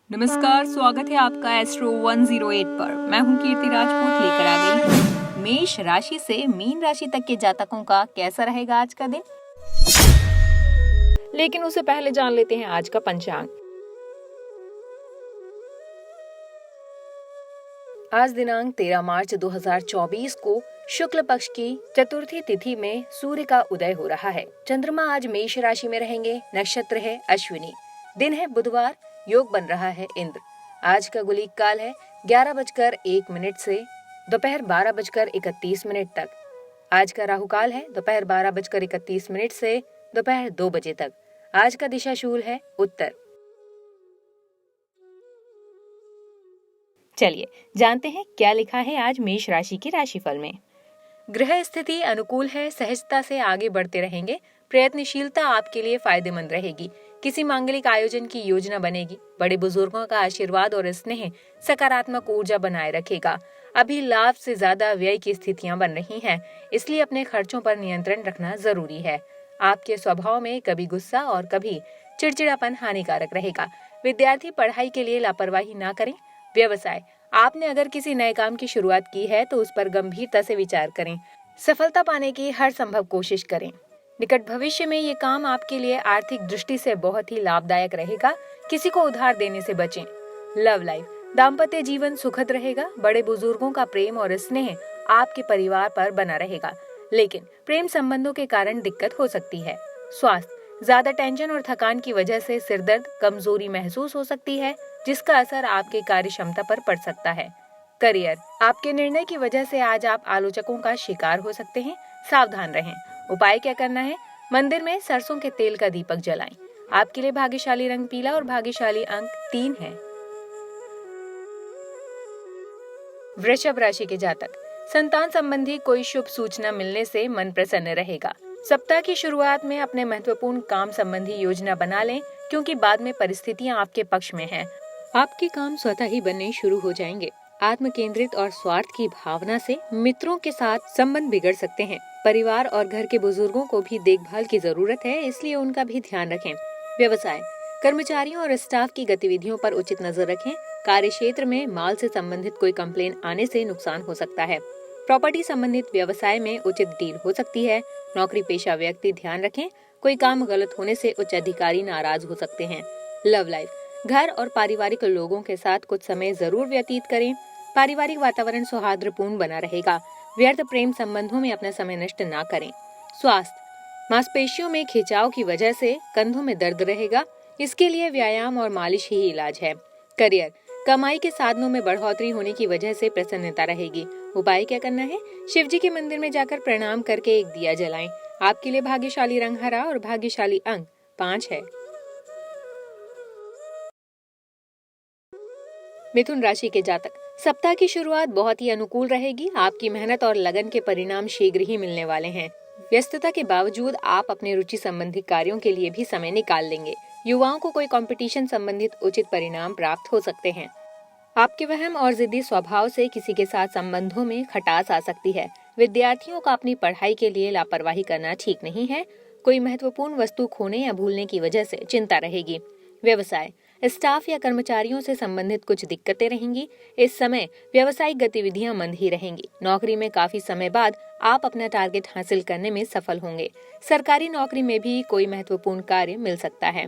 नमस्कार, स्वागत है आपका एस्ट्रो 108 पर। मैं हूं कीर्ति राजपूत, लेकर आ गई हूं मेष राशि से मीन राशि तक के जातकों का कैसा रहेगा आज का दिन। लेकिन उससे पहले जान लेते हैं आज का पंचांग। आज दिनांक 13 मार्च 2024 को शुक्ल पक्ष की चतुर्थी तिथि में सूर्य का उदय हो रहा है। चंद्रमा आज मेष राशि में रहेंगे। नक्षत्र है अश्विनी। दिन है बुधवार। योग बन रहा है इंद्र। आज का गुलिक काल है 11:01 से दोपहर 12:31 तक। आज का राहु काल है दोपहर 12:31 से दोपहर 2 बजे तक। आज का दिशा शूल है उत्तर। चलिए जानते हैं क्या लिखा है आज मेष राशि की राशिफल में। ग्रह स्थिति अनुकूल है। सहजता से आगे बढ़ते रहेंगे। प्रयत्नशीलता आपके लिए फायदेमंद रहेगी। किसी मांगलिक आयोजन की योजना बनेगी। बड़े बुजुर्गों का आशीर्वाद और स्नेह सकारात्मक ऊर्जा बनाए रखेगा। अभी लाभ से ज्यादा व्यय की स्थितियां बन रही हैं, इसलिए अपने खर्चों पर नियंत्रण रखना जरूरी है। आपके स्वभाव में कभी गुस्सा और कभी चिड़चिड़ापन हानिकारक रहेगा। विद्यार्थी पढ़ाई के लिए लापरवाही ना करें। व्यवसाय, आपने अगर किसी नए काम की शुरुआत की है तो उस पर गंभीरता से विचार करें। सफलता पाने की हर संभव कोशिश करें। निकट भविष्य में ये काम आपके लिए आर्थिक दृष्टि से बहुत ही लाभदायक रहेगा। किसी को उधार देने से बचें। लव लाइफ, दाम्पत्य जीवन सुखद रहेगा। बड़े बुजुर्गों का प्रेम और स्नेह आपके परिवार पर बना रहेगा, लेकिन प्रेम संबंधों के कारण दिक्कत हो सकती है। स्वास्थ्य, ज्यादा टेंशन और थकान की वजह से सिरदर्द, कमजोरी महसूस हो सकती है, जिसका असर आपके कार्य क्षमता पर पड़ सकता है। करियर, आपके निर्णय की वजह से आज आप आलोचकों का शिकार हो सकते हैं। सावधान रहें। उपाय क्या करना है? मंदिर में सरसों के तेल का दीपक जलाएं। आपके लिए भाग्यशाली रंग पीला और भाग्यशाली अंक 3 है। वृषभ राशि के जातक, संतान संबंधी कोई शुभ सूचना मिलने से मन प्रसन्न रहेगा। सप्ताह की शुरुआत में अपने महत्वपूर्ण काम संबंधी योजना बना लें, क्योंकि बाद में परिस्थितियां आपके पक्ष में हैं। आपके काम स्वतः ही बनने शुरू हो जाएंगे। आत्म केंद्रित और स्वार्थ की भावना से मित्रों के साथ संबंध बिगड़ सकते हैं। परिवार और घर के बुजुर्गों को भी देखभाल की जरूरत है, इसलिए उनका भी ध्यान रखें। व्यवसाय, कर्मचारियों और स्टाफ की गतिविधियों पर उचित नजर रखें। कार्य क्षेत्र में माल से संबंधित कोई कंप्लेन आने से नुकसान हो सकता है। प्रॉपर्टी संबंधित व्यवसाय में उचित डील हो सकती है। नौकरी पेशा व्यक्ति ध्यान रखें, कोई काम गलत होने से उच्च अधिकारी नाराज हो सकते हैं। लव लाइफ, घर और पारिवारिक लोगों के साथ कुछ समय जरूर व्यतीत करें। पारिवारिक वातावरण सौहार्दपूर्ण बना रहेगा। व्यर्थ प्रेम संबंधों में अपना समय नष्ट ना करें। स्वास्थ्य, मांसपेशियों में खिंचाव की वजह से कंधों में दर्द रहेगा, इसके लिए व्यायाम और मालिश ही इलाज है। करियर, कमाई के साधनों में बढ़ोतरी होने की वजह से प्रसन्नता रहेगी। उपाय क्या करना है? शिव जी के मंदिर में जाकर प्रणाम करके एक दिया जलाएं। आपके लिए भाग्यशाली रंग हरा और भाग्यशाली अंक 5 है। मिथुन राशि के जातक, सप्ताह की शुरुआत बहुत ही अनुकूल रहेगी। आपकी मेहनत और लगन के परिणाम शीघ्र ही मिलने वाले हैं। व्यस्तता के बावजूद आप अपने रुचि संबंधी कार्यों के लिए भी समय निकाल लेंगे। युवाओं को कोई कंपटीशन संबंधित उचित परिणाम प्राप्त हो सकते हैं। आपके वहम और जिद्दी स्वभाव से किसी के साथ संबंधों में खटास आ सकती है। विद्यार्थियों का अपनी पढ़ाई के लिए लापरवाही करना ठीक नहीं है। कोई महत्वपूर्ण वस्तु खोने या भूलने की वजह से चिंता रहेगी। व्यवसाय, स्टाफ या कर्मचारियों से संबंधित कुछ दिक्कतें रहेंगी। इस समय व्यावसायिक गतिविधियां मंद ही रहेंगी। नौकरी में काफी समय बाद आप अपना टारगेट हासिल करने में सफल होंगे। सरकारी नौकरी में भी कोई महत्वपूर्ण कार्य मिल सकता है।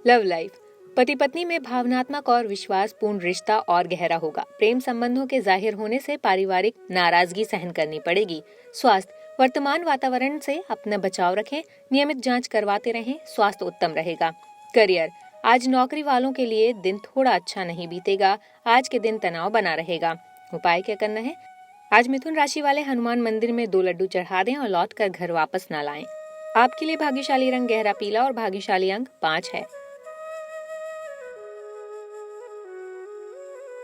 लव लाइफ, पति पत्नी में भावनात्मक और विश्वासपूर्ण रिश्ता और गहरा होगा। प्रेम संबंधों के जाहिर होने से पारिवारिक नाराजगी सहन करनी पड़ेगी। स्वास्थ्य, वर्तमान वातावरण से अपना बचाव रखें। नियमित जांच करवाते रहें, स्वास्थ्य उत्तम रहेगा। करियर, आज नौकरी वालों के लिए दिन थोड़ा अच्छा नहीं बीतेगा। आज के दिन तनाव बना रहेगा। उपाय क्या करना है? आज मिथुन राशि वाले हनुमान मंदिर में 2 लड्डू चढ़ा दें और लौटकर घर वापस न लाएं। आपके लिए भाग्यशाली रंग गहरा पीला और भाग्यशाली अंक 5 है।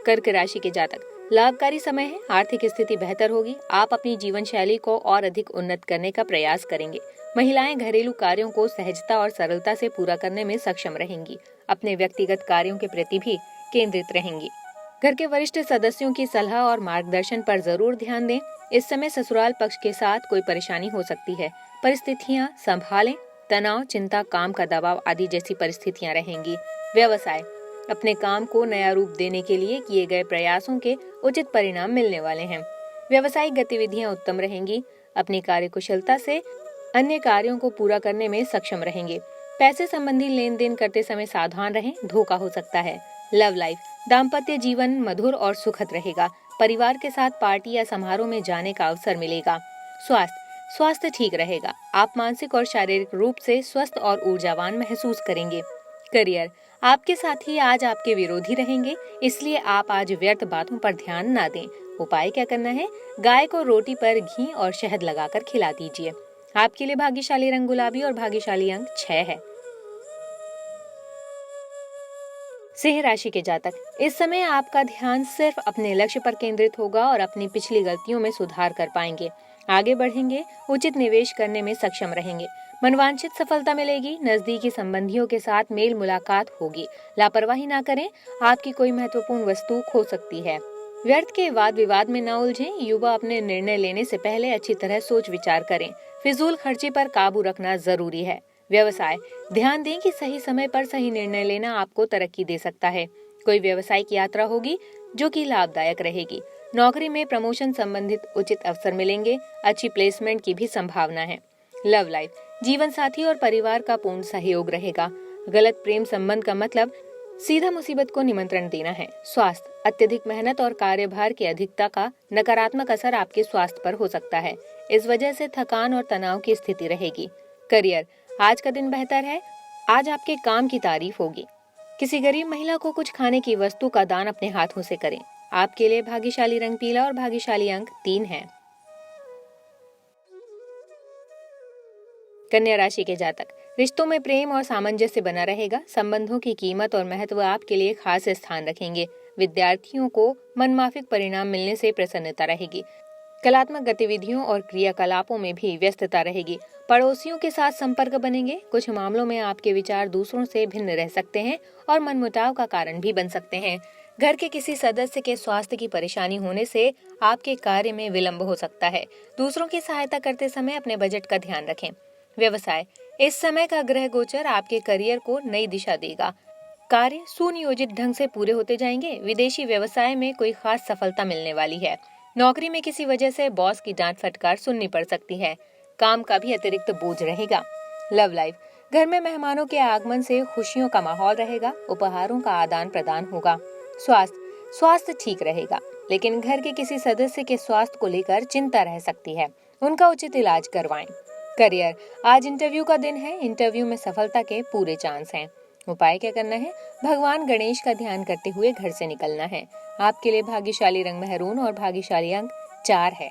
कर्क राशि के जातक, लाभकारी समय है। आर्थिक स्थिति बेहतर होगी। आप अपनी जीवन शैली को और अधिक उन्नत करने का प्रयास करेंगे। महिलाएं घरेलू कार्यों को सहजता और सरलता से पूरा करने में सक्षम रहेंगी। अपने व्यक्तिगत कार्यों के प्रति भी केंद्रित रहेंगी। घर के वरिष्ठ सदस्यों की सलाह और मार्गदर्शन पर जरूर ध्यान दें। इस समय ससुराल पक्ष के साथ कोई परेशानी हो सकती है। परिस्थितियां संभालें। तनाव, चिंता, काम का दबाव आदि जैसी परिस्थितियां रहेंगी। व्यवसाय, अपने काम को नया रूप देने के लिए किए गए प्रयासों के उचित परिणाम मिलने वाले हैं। व्यवसायिक गतिविधियां उत्तम रहेंगी। अपनी कार्यकुशलता से अन्य कार्यों को पूरा करने में सक्षम रहेंगे। पैसे संबंधी लेन देन करते समय सावधान रहें, धोखा हो सकता है। लव लाइफ, दाम्पत्य जीवन मधुर और सुखद रहेगा। परिवार के साथ पार्टी या समारोह में जाने का अवसर मिलेगा। स्वास्थ्य ठीक रहेगा। आप मानसिक और शारीरिक रूप से स्वस्थ और ऊर्जावान महसूस करेंगे। करियर, आपके साथी आज आपके विरोधी रहेंगे, इसलिए आप आज व्यर्थ बातों पर ध्यान ना दें। उपाय क्या करना है? गाय को रोटी पर घी और शहद लगाकर खिला दीजिए। आपके लिए भाग्यशाली रंग गुलाबी और भाग्यशाली अंक 6 है। सिंह राशि के जातक, इस समय आपका ध्यान सिर्फ अपने लक्ष्य पर केंद्रित होगा और अपनी पिछली गलतियों में सुधार कर पाएंगे। आगे बढ़ेंगे, उचित निवेश करने में सक्षम रहेंगे। मनवांछित सफलता मिलेगी। नजदीकी संबंधियों के साथ मेल मुलाकात होगी। लापरवाही ना करें, आपकी कोई महत्वपूर्ण वस्तु खो सकती है। व्यर्थ के वाद विवाद में न उलझें। युवा अपने निर्णय लेने से पहले अच्छी तरह सोच विचार करें। फिजूल खर्ची पर काबू रखना जरूरी है। व्यवसाय, ध्यान दें कि सही समय पर सही निर्णय लेना आपको तरक्की दे सकता है। कोई व्यवसायिक यात्रा होगी जो कि लाभदायक रहेगी। नौकरी में प्रमोशन संबंधित उचित अवसर मिलेंगे। अच्छी प्लेसमेंट की भी संभावना है। लव लाइफ, जीवन साथी और परिवार का पूर्ण सहयोग रहेगा। गलत प्रेम संबंध का मतलब सीधा मुसीबत को निमंत्रण देना है। स्वास्थ्य, अत्यधिक मेहनत और कार्यभार की अधिकता का नकारात्मक असर आपके स्वास्थ्य पर हो सकता है। इस वजह से थकान और तनाव की स्थिति रहेगी। करियर, आज का दिन बेहतर है। आज आपके काम की तारीफ होगी। किसी गरीब महिला को कुछ खाने की वस्तु का दान अपने हाथों से करें। आपके लिए भाग्यशाली रंग पीला और भाग्यशाली अंक 3 है। कन्या राशि के जातक, रिश्तों में प्रेम और सामंजस्य बना रहेगा। संबंधों की कीमत और महत्व आपके लिए खास स्थान रखेंगे। विद्यार्थियों को मनमाफिक परिणाम मिलने से प्रसन्नता रहेगी। कलात्मक गतिविधियों और क्रियाकलापों में भी व्यस्तता रहेगी। पड़ोसियों के साथ संपर्क बनेंगे। कुछ मामलों में आपके विचार दूसरों से भिन्न रह सकते हैं और मनमुटाव का कारण भी बन सकते हैं। घर के किसी सदस्य के स्वास्थ्य की परेशानी होने से आपके कार्य में विलंब हो सकता है। दूसरों की सहायता करते समय अपने बजट का ध्यान रखें। व्यवसाय, इस समय का ग्रह गोचर आपके करियर को नई दिशा देगा। कार्य सुनियोजित ढंग से पूरे होते जाएंगे। विदेशी व्यवसाय में कोई खास सफलता मिलने वाली है। नौकरी में किसी वजह से बॉस की डांट फटकार सुननी पड़ सकती है। काम का भी अतिरिक्त बोझ रहेगा। लव लाइफ, घर में मेहमानों के आगमन से खुशियों का माहौल रहेगा। उपहारों का आदान प्रदान होगा। स्वास्थ्य ठीक रहेगा, लेकिन घर के किसी सदस्य के स्वास्थ्य को लेकर चिंता रह सकती है। उनका उचित इलाज करवाएं। करियर, आज इंटरव्यू का दिन है। इंटरव्यू में सफलता के पूरे चांस हैं। उपाय क्या करना है? भगवान गणेश का ध्यान करते हुए घर से निकलना है। आपके लिए भाग्यशाली रंग मेहरून और भाग्यशाली अंक 4 है।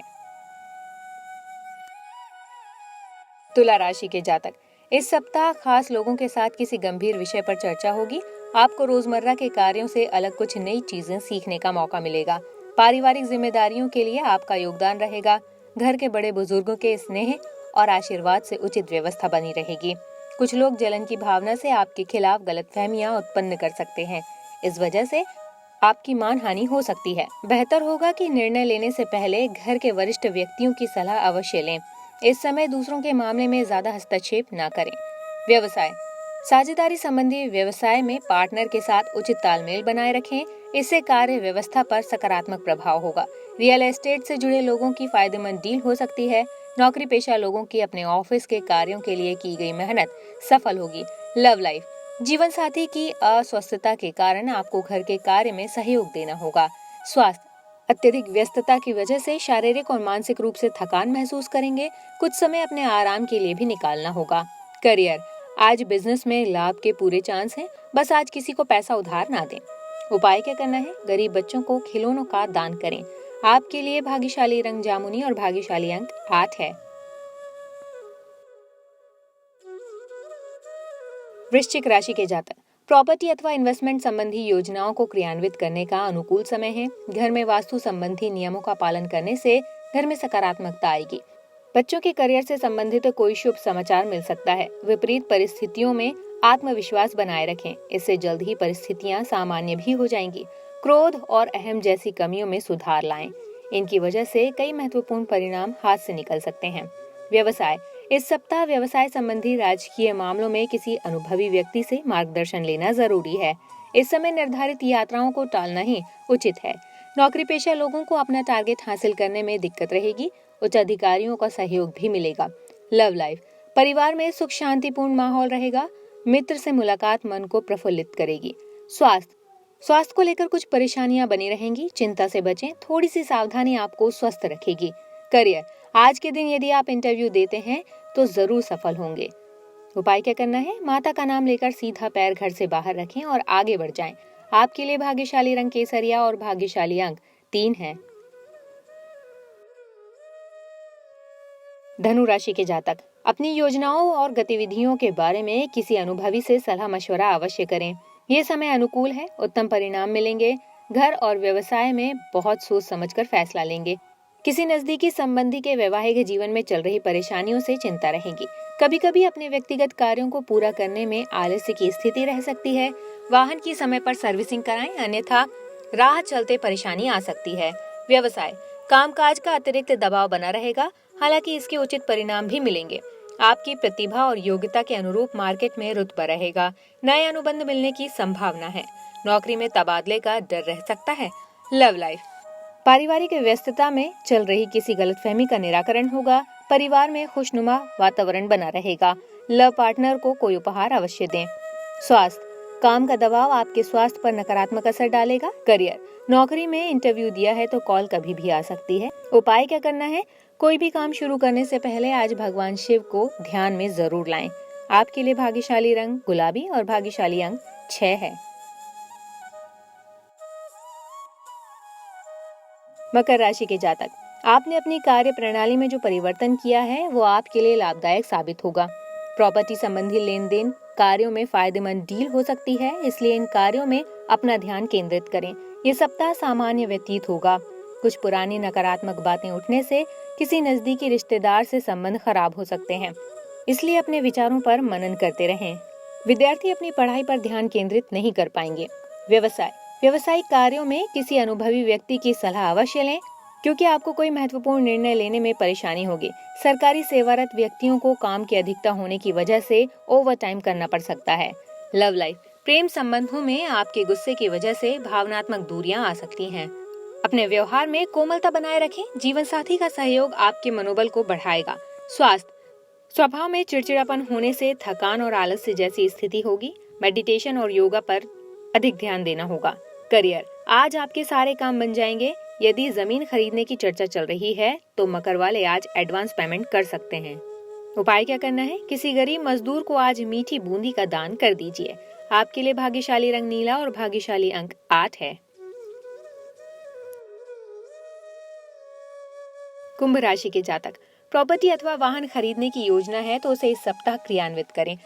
तुला राशि के जातक, इस सप्ताह खास लोगों के साथ किसी गंभीर विषय पर चर्चा होगी। आपको रोजमर्रा के कार्यों से अलग कुछ नई चीजें सीखने का मौका मिलेगा। पारिवारिक जिम्मेदारियों के लिए आपका योगदान रहेगा। घर के बड़े बुजुर्गों के स्नेह और आशीर्वाद से उचित व्यवस्था बनी रहेगी। कुछ लोग जलन की भावना से आपके खिलाफ गलतफहमियां उत्पन्न कर सकते हैं। इस वजह से आपकी मानहानि हो सकती है। बेहतर होगा कि निर्णय लेने से पहले घर के वरिष्ठ व्यक्तियों की सलाह अवश्य लें। इस समय दूसरों के मामले में ज्यादा हस्तक्षेप न करें। व्यवसाय, साझेदारी संबंधी व्यवसाय में पार्टनर के साथ उचित तालमेल बनाए रखें। इससे कार्य व्यवस्था पर सकारात्मक प्रभाव होगा। रियल एस्टेट से जुड़े लोगों की फायदेमंद डील हो सकती है। नौकरी पेशा लोगों की अपने ऑफिस के कार्यों के लिए की गई मेहनत सफल होगी। लव लाइफ, जीवन साथी की अस्वस्थता के कारण आपको घर के कार्य में सहयोग देना होगा। स्वास्थ्य, अत्यधिक व्यस्तता की वजह से शारीरिक और मानसिक रूप से थकान महसूस करेंगे। कुछ समय अपने आराम के लिए भी निकालना होगा। करियर, आज बिजनेस में लाभ के पूरे चांस हैं। बस आज किसी को पैसा उधार ना दें। उपाय क्या करना है? गरीब बच्चों को खिलौनों का दान करें। आपके लिए भाग्यशाली रंग जामुनी और भाग्यशाली अंक 8 है। वृश्चिक राशि के जातक, प्रॉपर्टी अथवा इन्वेस्टमेंट संबंधी योजनाओं को क्रियान्वित करने का अनुकूल समय है। घर में वास्तु संबंधी नियमों का पालन करने से घर में सकारात्मकता आएगी। बच्चों के करियर से संबंधित कोई शुभ समाचार मिल सकता है। विपरीत परिस्थितियों में आत्मविश्वास बनाए रखें। इससे जल्द ही परिस्थितियां सामान्य भी हो जाएंगी। क्रोध और अहम जैसी कमियों में सुधार लाएं। इनकी वजह से कई महत्वपूर्ण परिणाम हाथ से निकल सकते हैं। व्यवसाय, इस सप्ताह व्यवसाय संबंधी राजकीय मामलों में किसी अनुभवी व्यक्ति से मार्गदर्शन लेना जरूरी है। इस समय निर्धारित यात्राओं को टालना ही उचित है। नौकरी पेशा लोगों को अपना टारगेट हासिल करने में दिक्कत रहेगी। उच्च अधिकारियों का सहयोग भी मिलेगा। लव लाइफ, परिवार में सुख शांतिपूर्ण माहौल रहेगा। मित्र से मुलाकात मन को प्रफुल्लित करेगी। स्वास्थ्य को लेकर कुछ परेशानियां बनी रहेंगी, चिंता से बचें। थोड़ी सी सावधानी आपको स्वस्थ रखेगी। करियर, आज के दिन यदि आप इंटरव्यू देते हैं तो जरूर सफल होंगे। उपाय क्या करना है? माता का नाम लेकर सीधा पैर घर से बाहर रखें और आगे बढ़ जाएं। आपके लिए भाग्यशाली रंग केसरिया और भाग्यशाली अंक 3 है। धनु राशि के जातक, अपनी योजनाओं और गतिविधियों के बारे में किसी अनुभवी से सलाह मशवरा अवश्य करें। ये समय अनुकूल है, उत्तम परिणाम मिलेंगे। घर और व्यवसाय में बहुत सोच समझकर फैसला लेंगे। किसी नजदीकी संबंधी के वैवाहिक जीवन में चल रही परेशानियों से चिंता रहेगी। कभी कभी अपने व्यक्तिगत कार्यों को पूरा करने में आलस्य की स्थिति रह सकती है। वाहन की समय पर सर्विसिंग कराएं, अन्यथा राह चलते परेशानी आ सकती है। व्यवसाय, कामकाज का अतिरिक्त दबाव बना रहेगा, हालांकि इसके उचित परिणाम भी मिलेंगे। आपकी प्रतिभा और योग्यता के अनुरूप मार्केट में रुतबा रहेगा। नए अनुबंध मिलने की संभावना है। नौकरी में तबादले का डर रह सकता है। लव लाइफ, पारिवारिक व्यस्तता में चल रही किसी गलतफहमी का निराकरण होगा। परिवार में खुशनुमा वातावरण बना रहेगा। लव पार्टनर को कोई उपहार अवश्य दें। स्वास्थ्य, काम का दबाव आपके स्वास्थ्य पर नकारात्मक असर डालेगा। करियर, नौकरी में इंटरव्यू दिया है तो कॉल कभी भी आ सकती है। उपाय क्या करना है? कोई भी काम शुरू करने से पहले आज भगवान शिव को ध्यान में जरूर लाएं। आपके लिए भाग्यशाली रंग गुलाबी और भाग्यशाली अंक 6 है। मकर राशि के जातक, आपने अपनी कार्य प्रणाली में जो परिवर्तन किया है वो आपके लिए लाभदायक साबित होगा। प्रॉपर्टी संबंधी लेन देन कार्यों में फायदेमंद डील हो सकती है, इसलिए इन कार्यों में अपना ध्यान केंद्रित करें। ये सप्ताह सामान्य व्यतीत होगा। कुछ पुरानी नकारात्मक बातें उठने से किसी नजदीकी रिश्तेदार से संबंध खराब हो सकते हैं, इसलिए अपने विचारों पर मनन करते रहें। विद्यार्थी अपनी पढ़ाई पर ध्यान केंद्रित नहीं कर पाएंगे। व्यवसाय, व्यवसायिक कार्यों में किसी अनुभवी व्यक्ति की सलाह अवश्य लें, क्योंकि आपको कोई महत्वपूर्ण निर्णय लेने में परेशानी होगी। सरकारी सेवारत व्यक्तियों को काम की अधिकता होने की वजह से ओवर टाइम करना पड़ सकता है। लव लाइफ, प्रेम संबंधों में आपके गुस्से की वजह से भावनात्मक दूरियां आ सकती हैं। अपने व्यवहार में कोमलता बनाए रखें। जीवन साथी का सहयोग आपके मनोबल को बढ़ाएगा। स्वास्थ्य, स्वभाव में चिड़चिड़ापन होने से थकान और आलस्य जैसी स्थिति होगी। मेडिटेशन और योगा पर अधिक ध्यान देना होगा। करियर, आज आपके सारे काम बन जाएंगे। यदि जमीन खरीदने की चर्चा चल रही है तो मकर वाले आज एडवांस पेमेंट कर सकते हैं। उपाय क्या करना है? किसी गरीब मजदूर को आज मीठी बूंदी का दान कर दीजिए। आपके लिए भाग्यशाली रंग नीला और भाग्यशाली अंक 8 है। कुंभ राशि के जातक, प्रॉपर्टी अथवा वाहन खरीदने की योजना है तो उसे इस सप्ताह क्रियान्वित करें।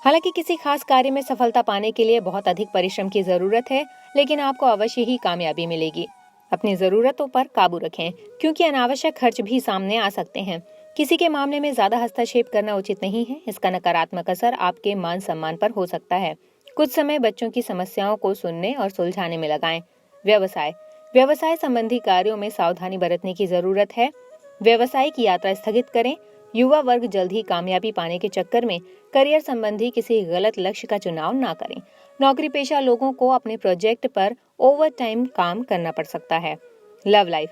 हालांकि किसी खास कार्य में सफलता पाने के लिए बहुत अधिक परिश्रम की जरूरत है, लेकिन आपको अवश्य ही कामयाबी मिलेगी। अपनी जरूरतों पर काबू रखें, क्योंकि अनावश्यक खर्च भी सामने आ सकते हैं। किसी के मामले में ज्यादा हस्तक्षेप करना उचित नहीं है। इसका नकारात्मक असर आपके मान सम्मान पर हो सकता है। कुछ समय बच्चों की समस्याओं को सुनने और सुलझाने में लगाएं। व्यवसाय, व्यवसाय संबंधी कार्यों में सावधानी बरतने की जरूरत है। व्यवसायिक यात्रा स्थगित करें। युवा वर्ग जल्द ही कामयाबी पाने के चक्कर में करियर संबंधी किसी गलत लक्ष्य का चुनाव ना करें। नौकरी पेशा लोगों को अपने प्रोजेक्ट पर ओवर टाइम काम करना पड़ सकता है। लव लाइफ,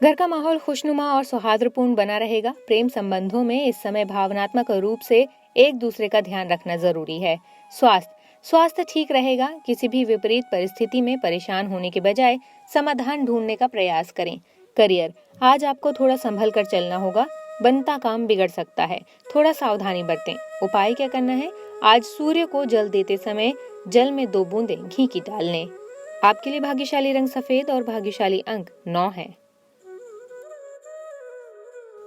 घर का माहौल खुशनुमा और सौहार्दपूर्ण बना रहेगा। प्रेम संबंधों में इस समय भावनात्मक रूप से एक दूसरे का ध्यान रखना जरूरी है। स्वास्थ्य ठीक रहेगा। किसी भी विपरीत परिस्थिति में परेशान होने के बजाय समाधान ढूंढने का प्रयास करें। करियर, आज आपको थोड़ा संभल कर चलना होगा। बनता काम बिगड़ सकता है, थोड़ा सावधानी बरतें। उपाय क्या करना है? आज सूर्य को जल देते समय जल में 2 बूंदें घी की डाल लें। आपके लिए भाग्यशाली रंग सफेद और भाग्यशाली अंक 9 है।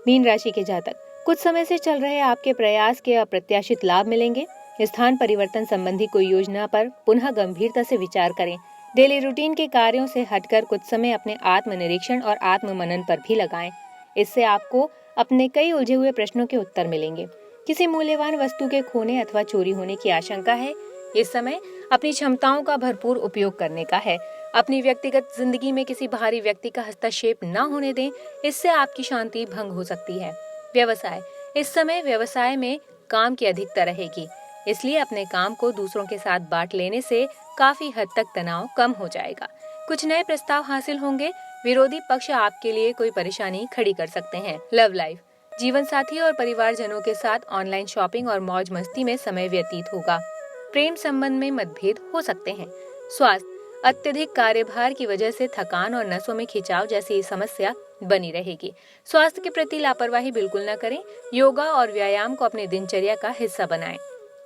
मीन राशि के जातक, कुछ समय से चल रहे आपके प्रयास के अप्रत्याशित लाभ मिलेंगे। स्थान परिवर्तन संबंधी कोई योजना पर पुनः गंभीरता से विचार करें। डेली रूटीन के कार्यों से हटकर कुछ समय अपने आत्मनिरीक्षण और आत्ममनन पर भी लगाएं। इससे आपको अपने कई उलझे हुए प्रश्नों के उत्तर मिलेंगे। किसी मूल्यवान वस्तु के खोने अथवा चोरी होने की आशंका है। इस समय अपनी क्षमताओं का भरपूर उपयोग करने का है। अपनी व्यक्तिगत जिंदगी में किसी बाहरी व्यक्ति का हस्तक्षेप न होने दें, इससे आपकी शांति भंग हो सकती है। व्यवसाय, इस समय व्यवसाय में काम की अधिकता रहेगी। इसलिए अपने काम को दूसरों के साथ बांट लेने से काफी हद तक तनाव कम हो जाएगा। कुछ नए प्रस्ताव हासिल होंगे। विरोधी पक्ष आपके लिए कोई परेशानी खड़ी कर सकते हैं। लव लाइफ, जीवन साथी और परिवारजनों के साथ ऑनलाइन शॉपिंग और मौज मस्ती में समय व्यतीत होगा। प्रेम संबंध में मतभेद हो सकते हैं। स्वास्थ्य, अत्यधिक कार्यभार की वजह से थकान और नसों में खिंचाव जैसी समस्या बनी रहेगी। स्वास्थ्य के प्रति लापरवाही बिल्कुल न करें। योगा और व्यायाम को अपने दिनचर्या का हिस्सा बनाएं।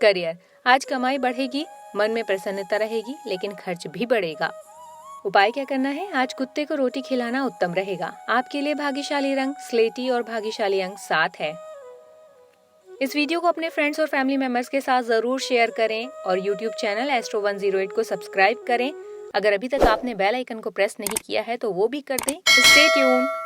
करियर, आज कमाई बढ़ेगी, मन में प्रसन्नता रहेगी, लेकिन खर्च भी बढ़ेगा। उपाय क्या करना है? आज कुत्ते को रोटी खिलाना उत्तम रहेगा। आपके लिए भाग्यशाली रंग स्लेटी और भाग्यशाली अंक 7 है। इस वीडियो को अपने फ्रेंड्स और फैमिली मेंबर्स के साथ जरूर शेयर करें और YouTube चैनल एस्ट्रो 108 को सब्सक्राइब करें। अगर अभी तक आपने बेल आइकन को प्रेस नहीं किया है तो वो भी कर दें। Stay tuned.